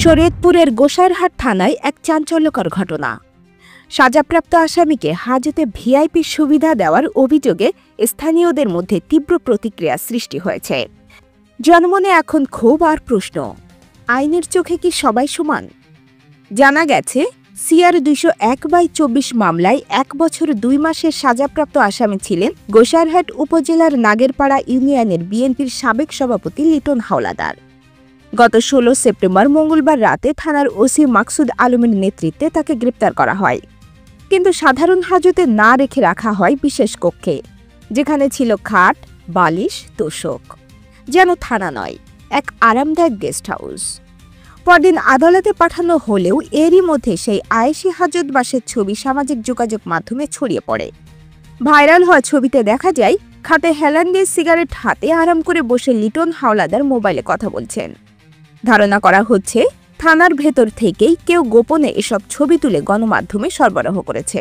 শরীয়তপুরের গোসাইরহাট থানায় এক চাঞ্চল্যকর ঘটনা। সাজাপ্রাপ্ত আসামিকে হাজতে ভিআইপি সুবিধা দেওয়ার অভিযোগে স্থানীয়দের মধ্যে তীব্র প্রতিক্রিয়া সৃষ্টি হয়েছে। জনমনে এখন ক্ষোভ আর প্রশ্ন, আইনের চোখে কি সবাই সমান? জানা গেছে, সিআর 201/24 মামলায় 1 বছর 2 মাসের সাজাপ্রাপ্ত আসামি ছিলেন গোসাইরহাট উপজেলার নাগেরপাড়া ইউনিয়নের বিএনপির সাবেক সভাপতি লিটন হাওলাদার। গত 16 সেপ্টেম্বর মঙ্গলবার রাতে থানার ওসি মাকসুদ আলমের নেতৃত্বে তাকে গ্রেপ্তার করা হয়, কিন্তু সাধারণ হাজতে না রেখে রাখা হয় বিশেষ কক্ষে, যেখানে ছিল খাট, বালিশ, তোশক। যেন থানা নয়, এক আরামদায়ক গেস্ট হাউস। পরদিন আদালতে পাঠানো হলেও এরই মধ্যে সেই আয়েশি হাজতবাসের ছবি সামাজিক যোগাযোগ মাধ্যমে ছড়িয়ে পড়ে। ভাইরাল হওয়া ছবিতে দেখা যায়, খাটে হেলান দিয়ে সিগারেট হাতে আরাম করে বসে লিটন হাওলাদার মোবাইলে কথা বলছেন। ধারণা করা হচ্ছে, থানার ভেতর থেকেই কেউ গোপনে এসব ছবি তুলে গণমাধ্যমে সরবরাহ করেছে।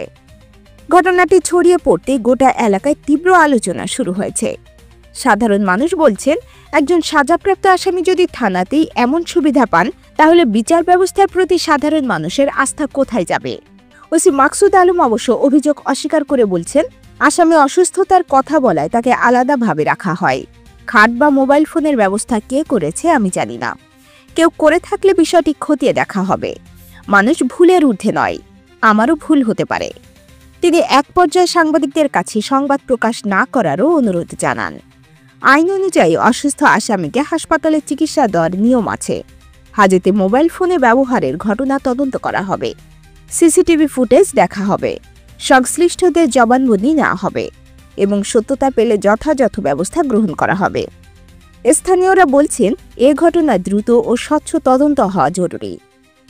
ঘটনাটি ছড়িয়ে পড়তে গোটা এলাকায় তীব্র আলোচনা শুরু হয়েছে। সাধারণ মানুষ বলছেন, একজন সাজাপ্রাপ্ত আসামি যদি থানাতেই এমন সুবিধা পান, তাহলে বিচার ব্যবস্থার প্রতি সাধারণ মানুষের আস্থা কোথায় যাবে? ওসি মাকসুদ আলম অবশ্য অভিযোগ অস্বীকার করে বলছেন, আসামি অসুস্থতার কথা বলায় তাকে আলাদাভাবে রাখা হয়। খাট বা মোবাইল ফোনের ব্যবস্থা কে করেছে আমি জানি না। কেউ করে থাকলে বিষয়টি খতিয়ে দেখা হবে। মানুষ ভুলের ঊর্ধ্বে নয়, আমারও ভুল হতে পারে। তিনি এক পর্যায়ে সাংবাদিকদের কাছে সংবাদ প্রকাশ না করারও অনুরোধ জানান। আইন অনুযায়ী অসুস্থ আসামিকে হাসপাতালে চিকিৎসা দেওয়ার নিয়ম আছে। হাজতে মোবাইল ফোনে ব্যবহারের ঘটনা তদন্ত করা হবে। সিসিটিভি ফুটেজ দেখা হবে, সংশ্লিষ্টদের জবানবন্দি নেওয়া হবে এবং সত্যতা পেলে যথাযথ ব্যবস্থা গ্রহণ করা হবে। স্থানীয়রা বলছেন, এ ঘটনা দ্রুত ও স্বচ্ছ তদন্ত হওয়া জরুরি,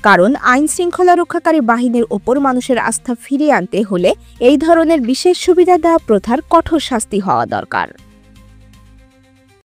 কারণ আইন শৃঙ্খলা রক্ষাকারী বাহিনীর ওপর মানুষের আস্থা ফিরিয়ে আনতে হলে এই ধরনের বিশেষ সুবিধা দেওয়া প্রথার কঠোর শাস্তি হওয়া দরকার।